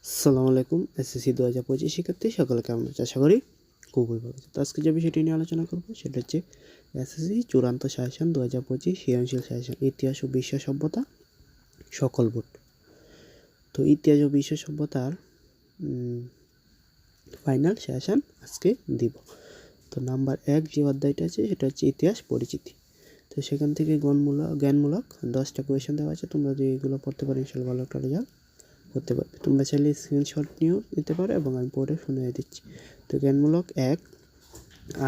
আসসালামু আলাইকুম। এসএসসি 2025 শিক্ষার্থী সকলে কেমন আছো? আশা করি খুবই ভালো আছো। তো আজকে যে বিষয়টি নিয়ে আলোচনা করব সেটা হচ্ছে এসএসসি চূড়ান্ত সাজেশন 2025 সৃজনশীল সাজেশন ইতিহাস ও বিশ্ব সভ্যতা সকল বোর্ড। তো ইতিহাস ও বিশ্ব সভ্যতার ফাইনাল সাজেশন আজকে দিব। তো নাম্বার 1 যে অধ্যায়টা আছে সেটা হচ্ছে ইতিহাস পরিচিতি। তো সেখান থেকে জ্ঞানমূলক 10টা কোয়েশ্চেন দেওয়া আছে। তোমরা যদি এগুলো পড়তে পারো ইনশাআল্লাহ ভালো একটা রেজাল্ট করতে পারবে। তোমরা চাইলে স্ক্রিনশট নিয়েও নিতে পারো এবং আমি পড়ে শুনিয়ে দিচ্ছি। তো জ্ঞানমূলক 1,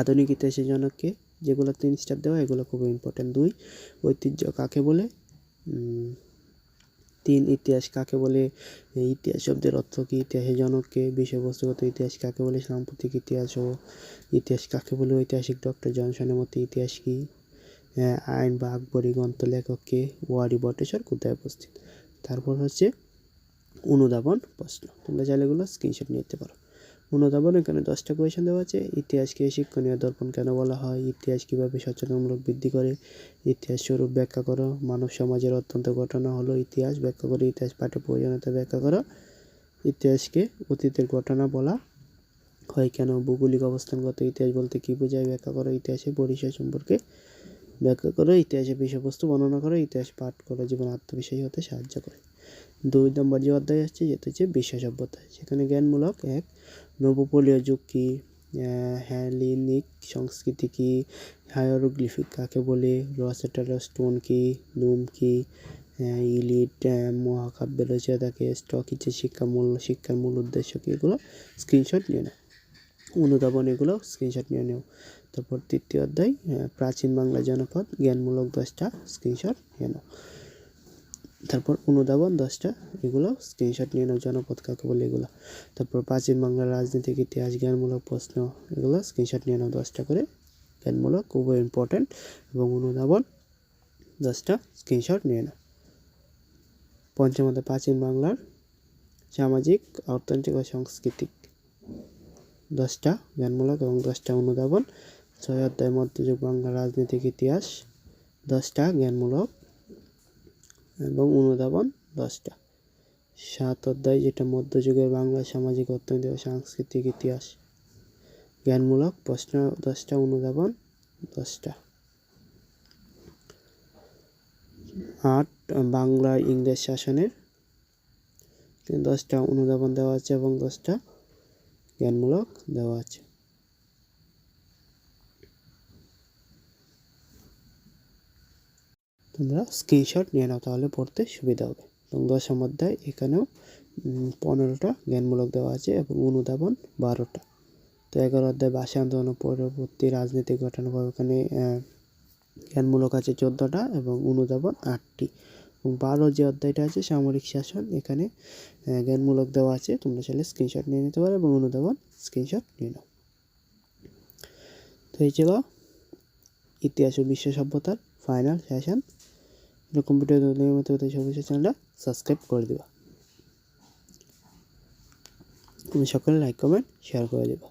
আধুনিক ইতিহাসের জনককে, যেগুলো 3 স্টেপ দেওয়া এগুলো খুব ইম্পর্টেন্ট। 2, ঐতিহ্য কাকে বলে। 3, ইতিহাস কাকে বলে, ইতিহাস শব্দের অর্থ কী, ইতিহাসের জনককে, বিষয়বস্তুগত ইতিহাস কাকে বলে, সাম্প্রতিক ইতিহাস ও ইতিহাস কাকে বলে, ঐতিহাসিক ডক্টর জনসনের মতে ইতিহাস কী, আইন বা আকবরী গ্রন্থ লেখককে, ওয়ারি বটেশ্বর কোথায় উপস্থিত। তারপর হচ্ছে অনুধাবন প্রশ্ন। তোমরা চাইলে এগুলো স্ক্রিনশট নিতে পারো। অনুধাবন এখানে 10টা কোয়েশ্চেন দেওয়া আছে। ইতিহাসকে শিক্ষণীয় দর্পণ কেন বলা হয়, ইতিহাস কীভাবে সচেতনমূলক বৃদ্ধি করে, ইতিহাস স্বরূপ ব্যাখ্যা করো, মানব সমাজের অত্যন্ত ঘটনা হলো ইতিহাস ব্যাখ্যা করে, ইতিহাস পাঠ্য প্রয়োজনীয়তা ব্যাখ্যা করো, ইতিহাসকে অতীতের ঘটনা বলা হয় কেন, ভৌগোলিক অবস্থানগত ইতিহাস বলতে কী বোঝায় ব্যাখ্যা করো, ইতিহাসের পরিচয় সম্পর্কে ব্যাখ্যা করো, ইতিহাসের বিষয়বস্তু বর্ণনা করো, ইতিহাস পাঠ করো জীবন আত্মবিশ্বাসী হতে সাহায্য করে। 2 নম্বর যে অধ্যায় আসছে যেটা হচ্ছে বিশ্ব সভ্যতা। সেখানে জ্ঞানমূলক 1, নবপলীয় যুগ কী, হেলেনিক সংস্কৃতি কী, হায়ারোগ্লিফিক কাকে বলে, রসেটারা স্টোন কী, লুম কী, ইলিট মহাকাব্য রচয়িতাকে, স্টকিচের শিক্ষার মূল উদ্দেশ্য কী, এগুলো স্ক্রিনশট নিয়ে নাও। অনুধাবন এগুলো স্ক্রিনশট নিয়ে নেও। তারপর 3য় অধ্যায় প্রাচীন বাংলা জনপদ, জ্ঞানমূলক 10টা স্ক্রিনশট নিয়ে নাও। তারপর অনুধাবন 10টা, এগুলো স্ক্রিনশট নিয়ে নাও, জনপদ কাকে বলে এগুলো। তারপর প্রাচীন বাংলার রাজনৈতিক ইতিহাস, জ্ঞানমূলক প্রশ্ন, এগুলো স্ক্রিনশট নিয়ে নাও 10টা করে, জ্ঞানমূলক খুবই ইম্পর্টেন্ট, এবং অনুধাবন 10টা স্ক্রিনশট নিয়ে নাও। 5ম অধ্যায় প্রাচীন বাংলার সামাজিক, অর্থনৈতিক ও সাংস্কৃতিক, 10টা জ্ঞানমূলক এবং 10টা অনুধাবন। 6 অধ্যায় মধ্যযুগ বাংলা রাজনৈতিক ইতিহাস, 10টা জ্ঞানমূলক এবং অনুধাবন 10টা। 7 অধ্যায় যেটা মধ্যযুগের বাংলা সামাজিক, অর্থনৈতিক ও সাংস্কৃতিক ইতিহাস, জ্ঞানমূলক প্রশ্ন 10টা, অনুধাবন 10টা। 8 বাংলা ইংরেজ শাসনের, 10টা অনুধাবন দেওয়া আছে এবং 10টা জ্ঞানমূলক দেওয়া আছে। তোমরা স্ক্রিনশট নিয়ে নাও, তাহলে পড়তে সুবিধা হবে। এবং 10ম অধ্যায় এখানেও 15টা জ্ঞানমূলক দেওয়া আছে এবং অনুধাবন 12টা। তো 11 অধ্যায় ভাষা আন্দোলন পরবর্তী রাজনৈতিক ঘটনা, এখানে জ্ঞানমূলক আছে 14টা এবং অনুধাবন 8টি। এবং 12 যে অধ্যায়টা আছে সামরিক শাসন, এখানে জ্ঞানমূলক দেওয়া আছে। তোমরা চাইলে স্ক্রিনশট নিয়ে নিতে পারো এবং অনুধাবন স্ক্রিনশট নিয়ে নাও। তো এই ছিল ইতিহাস ও বিশ্ব সভ্যতার ফাইনাল সেশন। এরকম ভিডিও নিয়মিত হতে সর্বশেষ চ্যানেলটা সাবস্ক্রাইব করে দিবা। তুমি সকলে লাইক কমেন্ট শেয়ার করে দেবা।